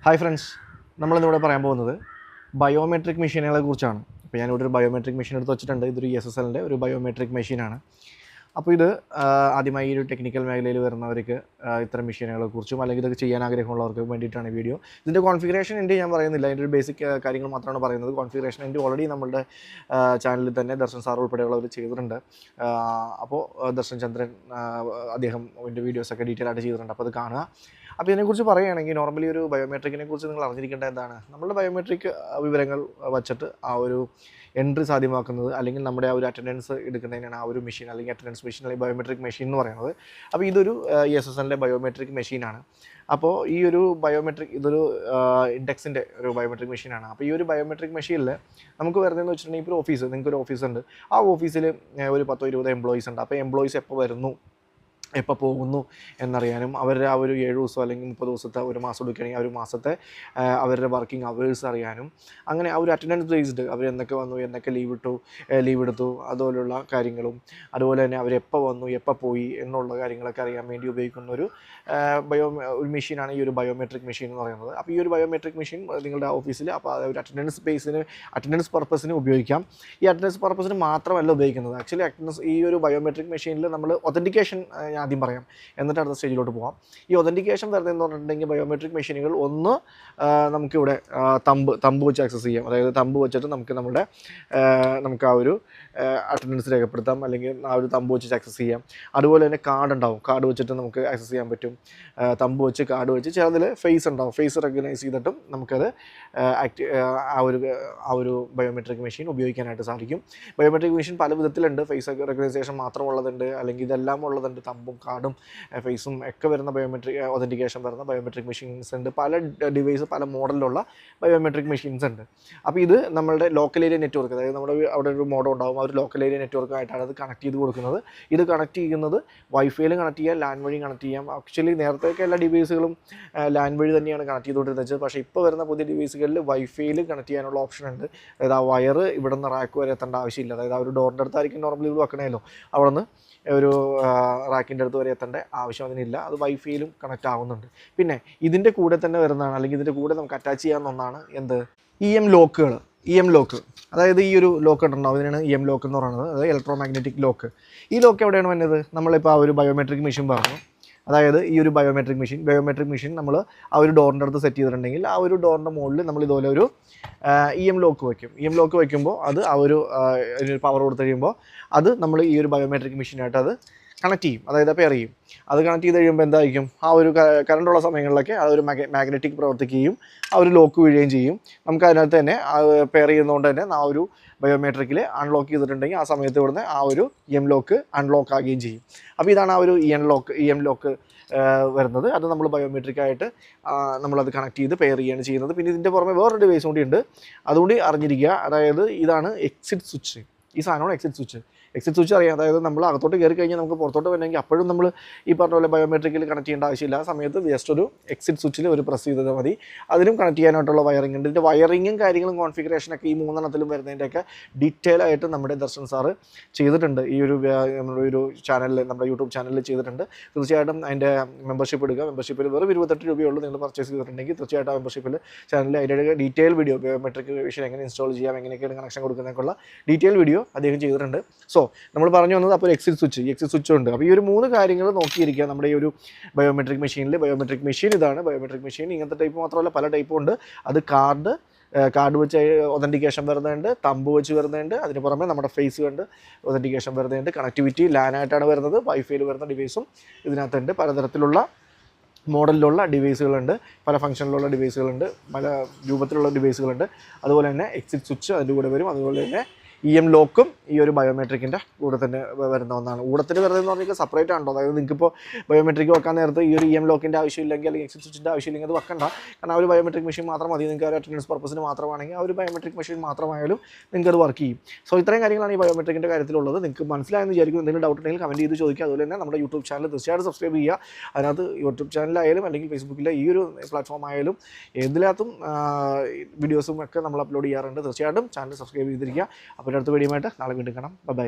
Hi friends, നമ്മളിന്നിവിടെ പറയാൻ പോകുന്നത് biometric മെഷീനുകളെ കുറിച്ചാണ്. അപ്പോൾ ഞാനിവിടെ ഒരു ബയോമെട്രിക് മെഷീൻ എടുത്ത് വെച്ചിട്ടുണ്ട്. ഇതൊരു ESSLൻ്റെ ഒരു ബയോമെട്രിക് മെഷീനാണ്. അപ്പോൾ ഇത് ആദ്യമായി ഈ ഒരു ടെക്നിക്കൽ മേഖലയിൽ വരുന്നവർക്ക് ഇത്തരം മെഷീനുകളെ കുറിച്ചും അല്ലെങ്കിൽ ഇതൊക്കെ ചെയ്യാൻ ആഗ്രഹമുള്ളവർക്ക് വേണ്ടിയിട്ടാണ് വീഡിയോ. ഇതിൻ്റെ കോൺഫിഗറേഷൻ എൻ്റെ ഞാൻ പറയുന്നില്ല, അതിൻ്റെ ഒരു ബേസിക് കാര്യങ്ങൾ മാത്രമാണ് പറയുന്നത്. കോൺഫിഗറേഷൻ എൻ്റെ ഓൾറെഡി നമ്മളുടെ ചാനലിൽ തന്നെ ദർശൻ സാർ ഉൾപ്പെടെയുള്ളവർ ചെയ്തിട്ടുണ്ട്. അപ്പോൾ ദർശൻ ചന്ദ്രൻ അദ്ദേഹം അതിൻ്റെ വീഡിയോസൊക്കെ ഡീറ്റെയിൽ ആയിട്ട് ചെയ്തിട്ടുണ്ട്. അപ്പോൾ അത് കാണുക. അപ്പോൾ ഇതിനെക്കുറിച്ച് പറയുകയാണെങ്കിൽ നോർമലി ഒരു ബയോമെട്രിക്കിനെ കുറിച്ച് നിങ്ങൾ അറിഞ്ഞിരിക്കേണ്ട എന്താണ്, നമ്മളുടെ ബയോമെട്രിക് വിവരങ്ങൾ വച്ചിട്ട് ആ ഒരു എൻട്രി സാധ്യമാക്കുന്നത് അല്ലെങ്കിൽ നമ്മുടെ ആ ഒരു അറ്റൻഡൻസ് എടുക്കുന്നതിനാണ് ആ ഒരു മെഷീൻ അല്ലെങ്കിൽ അറ്റൻഡൻസ് മെഷീൻ അല്ലെങ്കിൽ ബയോമെട്രിക് മെഷീൻ എന്ന് പറയുന്നത്. അപ്പോൾ ഇതൊരു ESSLൻ്റെ ബയോമെട്രിക് മെഷീനാണ്. അപ്പോൾ ഈ ഒരു ബയോമെട്രിക് ഇതൊരു ഇൻഡെക്സിൻ്റെ ഒരു ബയോമെട്രിക് മെഷീനാണ്. അപ്പോൾ ഈ ഒരു ബയോമെട്രിക് മെഷീനിൽ നമുക്ക് വരുന്നതെന്ന് വെച്ചിട്ടുണ്ടെങ്കിൽ ഇപ്പോൾ ഓഫീസ്, നിങ്ങൾക്കൊരു ഓഫീസുണ്ട്. ആ ഓഫീസിൽ ഒരു 10-20 എംപ്ലോയീസ് ഉണ്ട്. അപ്പോൾ എംപ്ലോയീസ് എപ്പോൾ വരുന്നു, എപ്പോൾ പോകുന്നു എന്നറിയാനും അവരുടെ ആ ഒരു 7 ദിവസം അല്ലെങ്കിൽ 30 ദിവസത്തെ ഒരു മാസം എടുക്കുകയാണെങ്കിൽ ആ ഒരു മാസത്തെ അവരുടെ വർക്കിംഗ് അവേഴ്സ് അറിയാനും, അങ്ങനെ ആ ഒരു അറ്റൻഡൻസ് ബേസ്ഡ് അവർ എന്തൊക്കെ വന്നു, എന്തൊക്കെ ലീവ് എടുത്തു അതുപോലുള്ള കാര്യങ്ങളും, അതുപോലെ തന്നെ അവരെപ്പോൾ വന്നു എപ്പോൾ പോയി എന്നുള്ള കാര്യങ്ങളൊക്കെ അറിയാൻ വേണ്ടി ഉപയോഗിക്കുന്ന ഒരു മെഷീനാണ് ഈ ഒരു ബയോമെട്രിക് മെഷീൻ എന്ന് പറയുന്നത്. അപ്പോൾ ഈ ഒരു ബയോമെട്രിക് മെഷീൻ നിങ്ങളുടെ ഓഫീസിൽ അപ്പോൾ ഒരു അറ്റൻഡൻസ് പർപ്പസിന് ഉപയോഗിക്കാം. ഈ അറ്റൻഡൻസ് പർപ്പസിന് മാത്രമല്ല ഉപയോഗിക്കുന്നത്. ആക്ച്വലി ഈ ഒരു ബയോമെട്രിക് മെഷീനിൽ നമ്മൾ ഒതൻറ്റിക്കേഷൻ ഞാൻ ആദ്യം പറയാം, എന്നിട്ട് അടുത്ത സ്റ്റേജിലോട്ട് പോകാം. ഈ ഒതൻറ്റിക്കേഷൻ വരുന്നതെന്ന് പറഞ്ഞിട്ടുണ്ടെങ്കിൽ ബയോമെട്രിക് മെഷീനുകൾ ഒന്ന് നമുക്കിവിടെ തമ്പ് വെച്ച് ആക്സസ് ചെയ്യാം. അതായത് തമ്പ് വെച്ചിട്ട് നമുക്ക് ആ ഒരു അറ്റൻഡൻസ് രേഖപ്പെടുത്താം, അല്ലെങ്കിൽ ആ ഒരു തമ്പ് വെച്ച് ആക്സസ് ചെയ്യാം. അതുപോലെ തന്നെ കാർഡ് ഉണ്ടാവും, കാർഡ് വെച്ചിട്ട് നമുക്ക് ആക്സസ് ചെയ്യാൻ പറ്റും. തമ്പ് വെച്ച് കാർഡ് വെച്ച് ചിലതിൽ ഫേസ് ഉണ്ടാവും, ഫേസ് റെക്കഗ്നൈസ് ചെയ്തിട്ടും നമുക്കത് ആ ഒരു ബയോമെട്രിക് മെഷീൻ ഉപയോഗിക്കാനായിട്ട് സാധിക്കും. ബയോമെട്രിക് മെഷീൻ പല വിധത്തിലുണ്ട്. ഫേസ് റെക്കഗ്നൈസേഷൻ മാത്രമുള്ളതുണ്ട്, അല്ലെങ്കിൽ ഇതെല്ലാം ഉള്ളതുണ്ട്. തമ്പും കാർഡും ഫേസും ഒക്കെ വരുന്ന ബയോമെട്രിക് ഒതൻറ്റിക്കേഷൻ വരുന്ന ബയോമെട്രിക് മെഷീൻസ് ഉണ്ട്. പല ഡിവൈസ് പല മോഡലിലുള്ള ബയോമെട്രിക് മെഷീൻസ് ഉണ്ട്. അപ്പോൾ ഇത് നമ്മളുടെ ലോക്കൽ ഏരിയ നെറ്റ്വർക്ക്, അതായത് നമ്മുടെ അവിടെ ഒരു മോഡൽ ഉണ്ടാകും, ആ ഒരു ലോക്കൽ ഏരിയ നെറ്റ്വർക്കായിട്ടാണ് അത് കണക്ട് ചെയ്ത് കൊടുക്കുന്നത്. ഇത് കണക്ട് ചെയ്യുന്നത് വൈഫൈയിൽ കണക്ട് ചെയ്യാം, ലാൻ വഴി കണക്ട് ചെയ്യാം. ആക്ച്വലി നേരത്തെയൊക്കെ എല്ലാ ഡിവൈസുകളും ലാൻ വഴി തന്നെയാണ് കണക്ട് ചെയ്തുകൊണ്ടിരുന്നത്. പക്ഷേ ഇപ്പോൾ വരുന്ന പുതിയ ഡിവൈസുകളിൽ വൈഫൈയിൽ കണക്ട് ചെയ്യാനുള്ള ഓപ്ഷൻ ഉണ്ട്. അതായത് ആ വയർ ഇവിടെ നിന്ന് റാക്ക് വരെ എത്തേണ്ട ആവശ്യമില്ല. അതായത് ആ ഒരു ഡോറിൻ്റെ അടുത്തായിരിക്കും നോർമലി ഇത് വെക്കണമല്ലോ, അവിടെ നിന്ന് ഒരു റാക്കിൻ്റെ അടുത്ത് വരെ എത്തേണ്ട ആവശ്യം അതിനില്ല. അത് വൈഫൈയിലും കണക്റ്റ് ആവുന്നുണ്ട്. പിന്നെ ഇതിൻ്റെ കൂടെ തന്നെ വരുന്നതാണ്, അല്ലെങ്കിൽ ഇതിൻ്റെ കൂടെ നമുക്ക് അറ്റാച്ച് ചെയ്യാവുന്ന ഒന്നാണ് എന്ത്, EM ലോക്ക്. അതായത് ഈ ഒരു ലോക്ക് ഉണ്ടാവും, ഇതിനാണ് EM ലോക്ക് എന്ന് പറയുന്നത്. അതായത് ഇലക്ട്രോമാഗ്നറ്റിക് ലോക്ക്. ഈ ലോക്ക് എവിടെയാണ് വന്നത്, നമ്മളിപ്പോൾ ആ ഒരു ബയോമെട്രിക് മെഷീൻ പറഞ്ഞു. അതായത് ഈ ഒരു ബയോമെട്രിക് മെഷീൻ നമ്മൾ ആ ഒരു ഡോറിൻ്റെ അടുത്ത് സെറ്റ് ചെയ്തിട്ടുണ്ടെങ്കിൽ ആ ഒരു ഡോറിൻ്റെ മുകളിൽ നമ്മൾ ഇതുപോലെ ഒരു EM ലോക്ക് വയ്ക്കും. EM ലോക്ക് വയ്ക്കുമ്പോൾ അത് ആ ഒരു പവർ കൊടുത്ത് കഴിയുമ്പോൾ അത് നമ്മൾ ഈ ഒരു ബയോമെട്രിക് മെഷീനായിട്ട് അത് കണക്ട് ചെയ്യും, അതായത് പെയർ ചെയ്യും. അത് കണക്ട് ചെയ്ത് കഴിയുമ്പോൾ എന്തായിരിക്കും, ആ ഒരു കറണ്ടുള്ള സമയങ്ങളിലൊക്കെ ആ ഒരു മാഗ്നറ്റിക് പ്രവർത്തിക്കുകയും ആ ഒരു ലോക്ക് വീഴുകയും ചെയ്യും. നമുക്ക് അതിനകത്ത് തന്നെ പെയർ ചെയ്യുന്നതുകൊണ്ട് തന്നെ ആ ഒരു ബയോമെട്രിക്കിൽ അൺലോക്ക് ചെയ്തിട്ടുണ്ടെങ്കിൽ ആ സമയത്ത് ഇവിടുന്ന് ആ ഒരു EM ലോക്ക് അൺലോക്ക് ആകുകയും ചെയ്യും. അപ്പോൾ ഇതാണ് ആ ഒരു EM ലോക്ക് വരുന്നത്. അത് നമ്മൾ ബയോമെട്രിക്കായിട്ട് നമ്മളത് കണക്ട് ചെയ്ത് പെയർ ചെയ്യുകയാണ് ചെയ്യുന്നത്. പിന്നെ ഇതിൻ്റെ പുറമെ വേറൊരു ഡിവൈസ് കൂടി ഉണ്ട്, അതുകൊണ്ട് അറിഞ്ഞിരിക്കുക. അതായത് ഇതാണ് എക്സിറ്റ് സ്വിച്ച്. ഈ സാധനമാണ് എക്സിറ്റ് സ്വിച്ച് അറിയാം. അതായത് നമ്മൾ അകത്തോട്ട് കയറി കഴിഞ്ഞാൽ നമുക്ക് പുറത്തോട്ട് വരണമെങ്കിൽ അപ്പോഴും നമ്മൾ ഈ പറഞ്ഞ പോലെ ബയോമെട്രിക്കിൽ കണക്ട് ചെയ്യേണ്ട ആവശ്യമില്ല. ആ സമയത്ത് ജസ്റ്റ് ഒരു എക്സിറ്റ് സ്വിച്ചിൽ ഒരു പ്രസ് ചെയ്താൽ മതി. അതിനും കണക്ട് ചെയ്യാനായിട്ടുള്ള വയറിംഗ് ഉണ്ട്. ഇതിൻ്റെ വയറിങ്ങും കാര്യങ്ങളും കോൺഫിഗറേഷനൊക്കെ ഈ 3 വരുന്നതിൻ്റെയൊക്കെ ഡീറ്റെയിൽ ആയിട്ട് നമ്മുടെ ദർശൻ സാറ് ചെയ്തിട്ടുണ്ട്. ഈ ഒരു നമ്മുടെ ഒരു ചാനലിൽ, നമ്മുടെ യൂട്യൂബ് ചാനലിൽ ചെയ്തിട്ടുണ്ട്. തീർച്ചയായിട്ടും അതിൻ്റെ മെമ്പർഷിപ്പ് എടുക്കുക. മെമ്പർഷിപ്പിൽ വെറും 28 രൂപയുള്ളൂ. നിങ്ങൾ പർച്ചേസ് ചെയ്തിട്ടുണ്ടെങ്കിൽ തീർച്ചയായിട്ടും ആ മെമ്പർഷിപ്പിൽ ചാനലിൽ അതിൻ്റെ ഡീറ്റെയിൽ വീഡിയോ, ബയോമെട്രിക് മെഷീൻ എങ്ങനെ ഇൻസ്റ്റാൾ ചെയ്യാം, എങ്ങനെയൊക്കെയാണ് കണക്ഷൻ കൊടുക്കുന്നതിനുള്ള ഡീറ്റെയിൽ വീഡിയോ അദ്ദേഹം ചെയ്തിട്ടുണ്ട്. സോ നമ്മൾ പറഞ്ഞു വന്നത് അപ്പോൾ എക്സിറ്റ് സ്വിച്ച് ഉണ്ട്. അപ്പോൾ ഈ ഒരു 3 കാര്യങ്ങൾ നോക്കിയിരിക്കുക നമ്മുടെ ഈ ഒരു ബയോമെട്രിക് മെഷീനിൽ. ബയോമെട്രിക് മെഷീൻ ഇതാണ്. ബയോമെട്രിക് മെഷീൻ ഇങ്ങനത്തെ ടൈപ്പ് മാത്രമല്ല, പല ടൈപ്പും ഉണ്ട്. അത് കാർഡ് വെച്ച് ഒതൻറ്റിക്കേഷൻ വരുന്നുണ്ട്, തമ്പ് വെച്ച് വരുന്നുണ്ട്, അതിന് പുറമെ നമ്മുടെ ഫേസ് കണ്ട് ഒതൻറ്റിക്കേഷൻ വരുന്നുണ്ട്. കണക്ടിവിറ്റി ലാനായിട്ടാണ് വരുന്നത്. വൈഫൈയിൽ വരുന്ന ഡിവൈസും ഇതിനകത്തുണ്ട്. പലതരത്തിലുള്ള മോഡലിലുള്ള ഡിവൈസുകളുണ്ട്, പല ഫംഗ്ഷനിലുള്ള ഡിവൈസുകളുണ്ട്, പല രൂപത്തിലുള്ള ഡിവൈസുകളുണ്ട്. അതുപോലെ തന്നെ എക്സിറ്റ് സ്വിച്ച് അതിൻ്റെ കൂടെ വരും. അതുപോലെ തന്നെ EM ലോക്കും ഈ ഒരു ബയോമെട്രിക്കിൻ്റെ കൂടെ തന്നെ വരുന്ന ഒന്നാണ്. കൂടത്തിൽ വരുന്നതെന്ന് പറഞ്ഞാൽ സെപ്പറേറ്റ് ആണോ. അതായത് നിങ്ങൾക്കിപ്പോൾ ബയോമെട്രിക് വെക്കാൻ നേരത്ത് ഈ ഒരു EM ലോക്കിൻ്റെ ആവശ്യമില്ലെങ്കിൽ അല്ലെങ്കിൽ എക്സിറ്റ് സ്വിച്ചിൻ്റെ ആവശ്യമില്ലെങ്കിൽ അത് വെക്കണ്ട. കാരണം ആ ഒരു ബയോമെട്രിക് മെഷീൻ മാത്രം മതി. നിങ്ങൾക്ക് ഒരു അറ്റൻഡൻസ് പർപ്പസിന് മാത്രമാണെങ്കിൽ ആ ഒരു ബയോമെട്രിക് മെഷീൻ മാത്രമായാലും നിങ്ങൾക്ക് അത് വർക്ക് ചെയ്യും. സോ ഇത്രയും കാര്യങ്ങളാണ് ഈ ബയോമെട്രിക്കിൻ്റെ കാര്യത്തിലുള്ളത്. നിങ്ങൾക്ക് മനസ്സിലായെന്ന് വിചാരിക്കും. എന്തെങ്കിലും ഡൗട്ട് ഉണ്ടെങ്കിൽ കമൻറ്റ് ചെയ്ത് ചോദിക്കുക. അതുപോലെ തന്നെ നമ്മുടെ യൂട്യൂബ് ചാനൽ തീർച്ചയായിട്ടും സബ്സ്ക്രൈബ് ചെയ്യുക. അതിനകത്ത് യൂട്യൂബ് ചാനലായാലും അല്ലെങ്കിൽ ഫേസ്ബുക്കിലെ ഈ ഒരു പ്ലാറ്റ്ഫോം ആയാലും ഏതിനകത്തും വീഡിയോസും ഒക്കെ നമ്മൾ അപ്ലോഡ് ചെയ്യാറുണ്ട്. തീർച്ചയായിട്ടും ചാനൽ സബ്സ്ക്രൈബ് ചെയ്തിരിക്കുക. അപ്പോൾ അടുത്ത വീഡിയോ ആയിട്ട് നാളെ വീണ്ടും കാണാം. ബൈ.